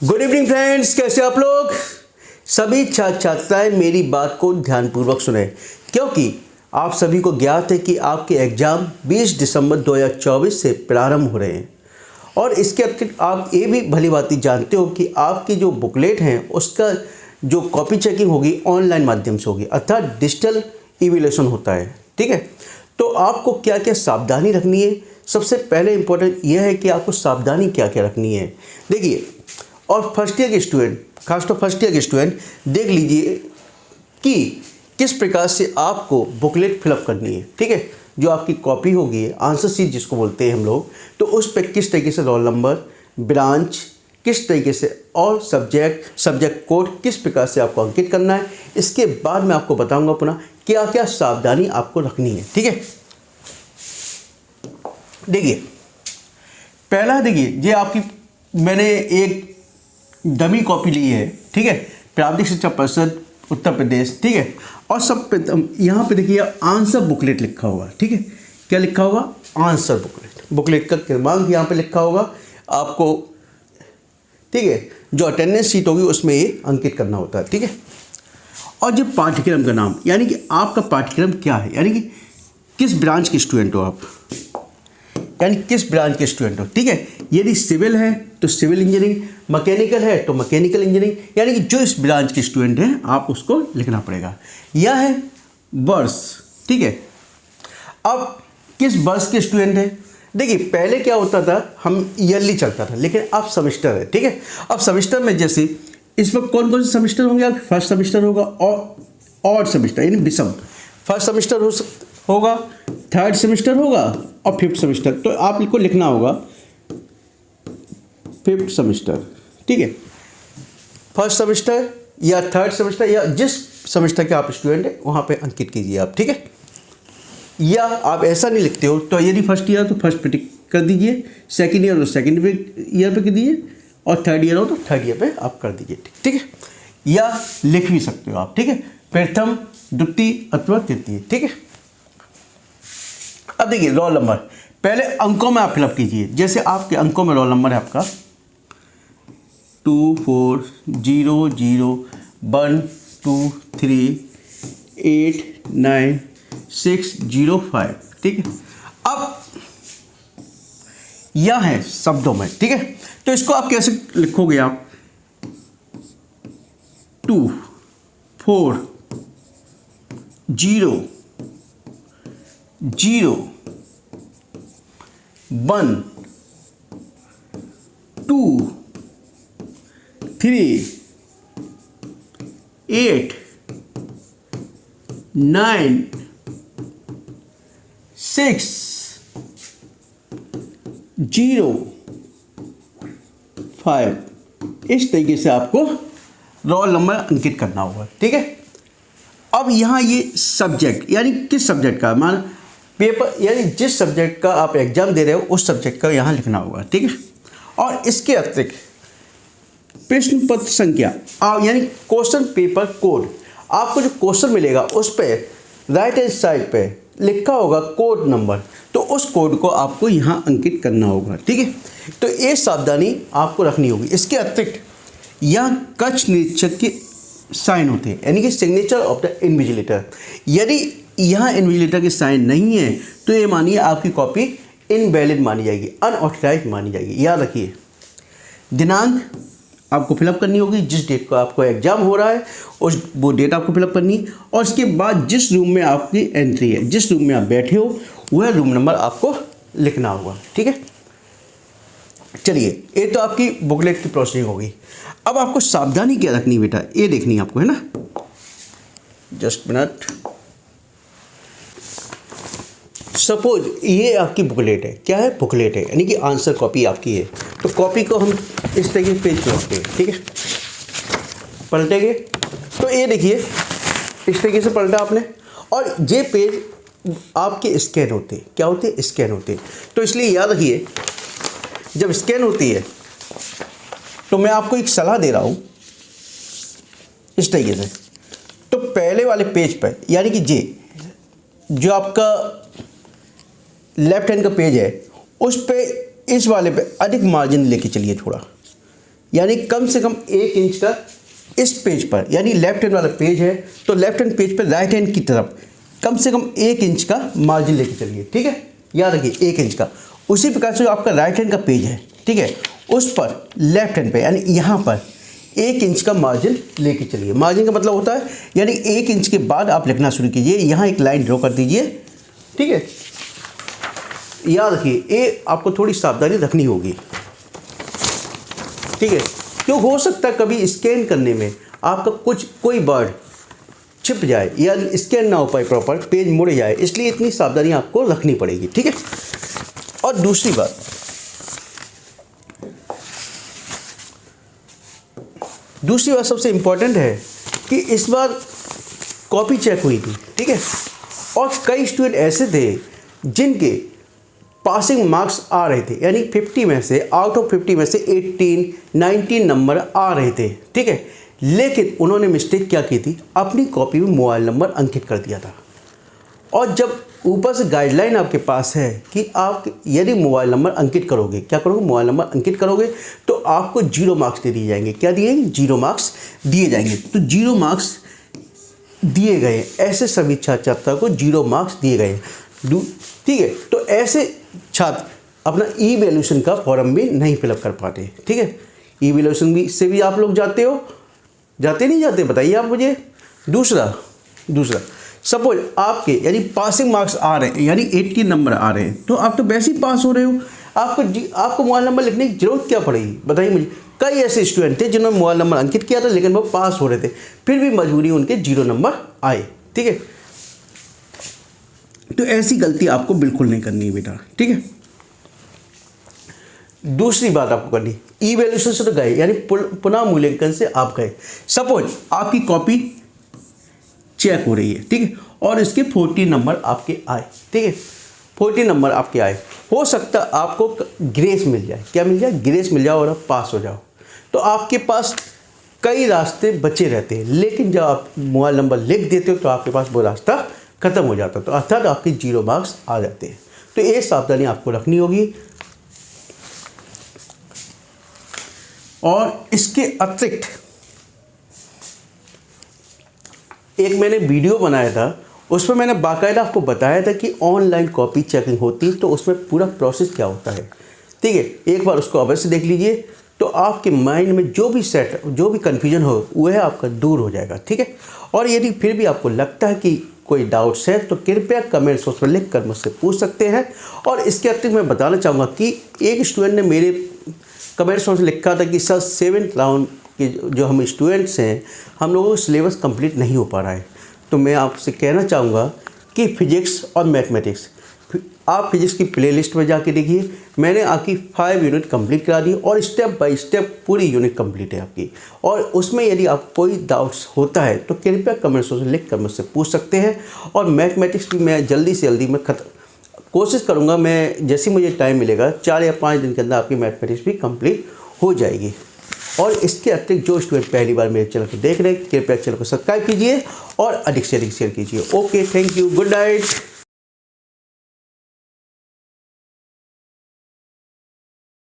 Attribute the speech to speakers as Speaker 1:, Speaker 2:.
Speaker 1: Good evening friends, कैसे आप लोग? सभी छात्र छात्राएं मेरी बात को ध्यानपूर्वक सुने, क्योंकि आप सभी को ज्ञात है कि आपके एग्ज़ाम 20 दिसंबर 2024 से प्रारंभ हो रहे हैं। और इसके अतिरिक्त आप ये भी भली भांति जानते हो कि आपकी जो बुकलेट हैं उसका जो कॉपी चेकिंग होगी ऑनलाइन माध्यम से होगी, अर्थात डिजिटल इवैल्यूएशन होता है। ठीक है, तो आपको क्या क्या सावधानी रखनी है? सबसे पहले इम्पोर्टेंट यह है कि आपको सावधानी क्या क्या रखनी है। देखिए, और फर्स्ट ईयर के स्टूडेंट, खासतौर फर्स्ट ईयर के स्टूडेंट देख लीजिए कि किस प्रकार से आपको बुकलेट फिलअप करनी है। ठीक है, जो आपकी कॉपी होगी, आंसर शीट जिसको बोलते हैं हम लोग, तो उस पर किस तरीके से रोल नंबर, ब्रांच किस तरीके से और सब्जेक्ट कोड किस प्रकार से आपको अंकित करना है। इसके बाद मैं आपको बताऊंगा पुनः क्या क्या सावधानी आपको रखनी है। ठीक है, देखिए पहला, देखिए ये आपकी मैंने एक डमी कॉपी ली है। ठीक है, प्रारंभिक शिक्षा परिषद उत्तर प्रदेश। ठीक है, और सब पे यहाँ पे देखिए आंसर बुकलेट लिखा होगा। ठीक है, क्या लिखा होगा? Answer booklet. बुकलेट का क्रमांक यहाँ पे लिखा होगा आपको। ठीक है, जो अटेंडेंस शीट होगी उसमें ये अंकित करना होता है। ठीक है, और जो पाठ्यक्रम का नाम, यानी कि आपका पाठ्यक्रम क्या है, यानी कि किस ब्रांच के स्टूडेंट हो आप, यानी किस ब्रांच के स्टूडेंट हो। ठीक है, यदि सिविल है तो सिविल इंजीनियरिंग, मैकेनिकल है तो मैकेनिकल इंजीनियरिंग, यानी कि जो इस ब्रांच के स्टूडेंट हैं आप उसको लिखना पड़ेगा। यह है वर्ष। ठीक है, अब किस वर्ष के स्टूडेंट हैं? देखिए पहले क्या होता था, हम ईयरली चलता था, लेकिन अब सेमेस्टर है। ठीक है, अब सेमेस्टर में जैसे इस वक्त कौन कौन से सेमेस्टर होंगे? आप फर्स्ट सेमेस्टर होगा और सेमेस्टर यानी विषम। फर्स्ट सेमेस्टर होगा, थर्ड सेमेस्टर होगा और फिफ्थ सेमेस्टर। तो आप इनको लिखना होगा फिफ्थ सेमेस्टर। ठीक है, फर्स्ट सेमेस्टर या थर्ड सेमेस्टर या जिस सेमेस्टर के आप स्टूडेंट हैं वहाँ पे अंकित कीजिए आप। ठीक है, या आप ऐसा नहीं लिखते हो तो यदि फर्स्ट ईयर तो फर्स्ट पे टिक कर दीजिए, सेकंड ईयर हो सेकंड ईयर पे कर दीजिए, और थर्ड ईयर हो तो थर्ड ईयर पे आप कर दीजिए। ठीक है, या लिख भी सकते हो आप। ठीक है, प्रथम, द्वितीय अथवा तृतीय। ठीक है, अब देखिए रोल नंबर पहले अंकों में आप फिलअप कीजिए। जैसे आपके अंकों में रोल नंबर है आपका 240012389605। ठीक है, अब यह है शब्दों में। ठीक है, तो इसको आप कैसे लिखोगे? आप 240012389605, इस तरीके से आपको रोल नंबर अंकित करना होगा। ठीक है, अब यहाँ ये सब्जेक्ट, यानी किस सब्जेक्ट का, मान पेपर यानी जिस सब्जेक्ट का आप एग्जाम दे रहे हो उस सब्जेक्ट का यहाँ लिखना होगा। ठीक है, और इसके अतिरिक्त प्रश्न पत्र संख्या यानी क्वेश्चन पेपर कोड, आपको जो क्वेश्चन मिलेगा उस पर राइट हैंड साइड पे लिखा होगा कोड नंबर, तो उस कोड को आपको यहाँ अंकित करना होगा। ठीक है, तो ये सावधानी आपको रखनी होगी। इसके अतिरिक्त यहाँ कक्ष निरीक्षक के साइन होते हैं, यानी कि सिग्नेचर ऑफ द इन्विजिलेटर। यदि यहाँ इन्विजिलेटर के साइन नहीं है तो ये मानिए आपकी कॉपी इनवैलिड मानी जाएगी, अनऑथराइज मानी जाएगी। याद रखिए, दिनांक आपको फिलअप करनी होगी, जिस डेट को आपको एग्जाम हो रहा है वो डेट आपको फिलअप करनी है, और इसके बाद जिस रूम में आपकी एंट्री है, जिस रूम में आप बैठे हो वह रूम नंबर आपको लिखना होगा। ठीक है, चलिए ये तो आपकी बुकलेट की प्रोसेसिंग होगी। अब आपको सावधानी क्या रखनी है बेटा, ये देखनी है आपको, है ना। जस्ट मिनट, सपोज ये आपकी बुकलेट है। क्या है? बुकलेट है, यानी कि आंसर कॉपी आपकी है। तो कॉपी को हम इस तरीके से पेज रखते हैं। ठीक है, पलटेंगे तो ये देखिए इस तरीके से पलटा आपने, और ये पेज आपके स्कैन होते हैं। क्या होते हैं? स्कैन होते हैं। तो इसलिए याद रखिए, जब स्कैन होती है तो मैं आपको एक सलाह दे रहा हूँ इस तरीके से। तो पहले वाले पेज पर, यानी कि जो आपका लेफ्ट हैंड का पेज है उस पे, इस वाले पे अधिक मार्जिन लेके चलिए थोड़ा। यानी कम से कम 1 इंच का इस पेज पर, यानी लेफ्ट हैंड वाला पेज है तो लेफ्ट हैंड पेज पर राइट हैंड की तरफ कम से कम 1 इंच का मार्जिन लेके चलिए, ठीक है, याद रखिए 1 इंच का। उसी प्रकार से जो आपका राइट हैंड का पेज है, ठीक है, उस पर लेफ्ट हैंड पे यानी यहाँ पर 1 इंच का मार्जिन लेके चलिए। मार्जिन का मतलब होता है यानी 1 इंच के बाद आप लिखना शुरू कीजिए। यहाँ एक लाइन ड्रॉ कर दीजिए, ठीक है, याद रखिए ये आपको थोड़ी सावधानी रखनी होगी, ठीक है, क्यों हो सकता है कभी स्कैन करने में आपका कोई वर्ड छिप जाए या स्कैन ना हो पाए प्रॉपर, पेज मुड़ जाए, इसलिए इतनी सावधानी आपको रखनी पड़ेगी, ठीक है। और दूसरी बात, सबसे इम्पॉर्टेंट है कि इस बार कॉपी चेक हुई थी, ठीक है, और कई स्टूडेंट ऐसे थे जिनके पासिंग मार्क्स आ रहे थे, यानी 50 में से आउट ऑफ 50 में से 18, 19 नंबर आ रहे थे, ठीक है, लेकिन उन्होंने मिस्टेक क्या की थी, अपनी कॉपी में मोबाइल नंबर अंकित कर दिया था। और जब ऊपर से गाइडलाइन आपके पास है कि आप यदि मोबाइल नंबर अंकित करोगे, क्या करोगे, मोबाइल नंबर अंकित करोगे तो आपको 0 मार्क्स दे दिए जाएंगे। क्या दिए, 0 मार्क्स दिए जाएंगे। तो 0 मार्क्स दिए गए, ऐसे सभी छात्र को 0 मार्क्स दिए गए, ठीक है। तो ऐसे छात्र अपना ई वैल्यूएशन का फॉर्म भी नहीं फिलअप कर पाते, ठीक है। ई वैल्यूएशन भी से भी आप लोग जाते हो, जाते नहीं जाते, बताइए आप मुझे। दूसरा सपोज आपके यानी पासिंग मार्क्स आ रहे हैं, यानी 80 नंबर आ रहे हैं, तो आप तो वैसे ही पास हो रहे हो, आपको मोबाइल नंबर लिखने की जरूरत क्या पड़ेगी, बताइए मुझे। कई ऐसे स्टूडेंट थे जिन्होंने मोबाइल नंबर अंकित किया था लेकिन वो पास हो रहे थे, फिर भी मजबूरी उनके 0 नंबर आए, ठीक है। तो ऐसी गलती आपको बिल्कुल नहीं करनी है बेटा, ठीक है। दूसरी बात आपको करनी, ई वैल्यूएशन से तो गए, यानी पुनः मूल्यांकन से आप गए। सपोज आपकी कॉपी चेक हो रही है, ठीक है, और इसके 40 नंबर आपके आए, ठीक है, 40 नंबर आपके आए, हो सकता है आपको ग्रेस मिल जाए। क्या मिल जाए, ग्रेस मिल जाओ और आप पास हो जाओ। तो आपके पास कई रास्ते बचे रहते हैं, लेकिन जब आप मोबाइल नंबर लिख देते हो तो आपके पास वो रास्ता खत्म हो जाता है, तो अर्थात आपके 0 मार्क्स आ जाते हैं। तो ये सावधानी आपको रखनी होगी। और इसके अतिरिक्त एक मैंने वीडियो बनाया था, उसमें मैंने बाकायदा आपको बताया था कि ऑनलाइन कॉपी चेकिंग होती है, तो उसमें पूरा प्रोसेस क्या होता है, ठीक है। एक बार उसको अवश्य देख लीजिए, तो आपके माइंड में जो भी कन्फ्यूजन हो वह आपका दूर हो जाएगा, ठीक है। और यदि फिर भी आपको लगता है कि कोई डाउट्स है तो कृपया कमेंट्स बॉक्स में लिख कर मुझसे पूछ सकते हैं। और इसके अतिरिक्त मैं बताना चाहूँगा कि एक स्टूडेंट ने मेरे कमेंट्स बॉक्स में लिखा था कि सर 7th राउंड के जो हम स्टूडेंट्स हैं, हम लोगों को सिलेबस कंप्लीट नहीं हो पा रहा है। तो मैं आपसे कहना चाहूँगा कि फिजिक्स और मैथमेटिक्स, आप फिजिक्स की प्लेलिस्ट में जाके देखिए, मैंने आपकी 5 यूनिट कंप्लीट करा दी और स्टेप बाय स्टेप पूरी यूनिट कंप्लीट है आपकी। और उसमें यदि आप कोई डाउट्स होता है तो कृपया कमेंट्स में लिख कर मुझसे पूछ सकते हैं। और मैथमेटिक्स भी मैं जल्दी से जल्दी मैं कोशिश करूँगा, मैं जैसे मुझे टाइम मिलेगा 4 या 5 दिन के अंदर आपकी मैथमेटिक्स भी कंप्लीट हो जाएगी। और इसके अतिरिक्त जो स्टूडेंट पहली बार मेरे चैनल को देख रहे हैं, कृपया चैनल को सब्सक्राइब कीजिए और अधिक से अधिक शेयर कीजिए। Okay, thank you, good night.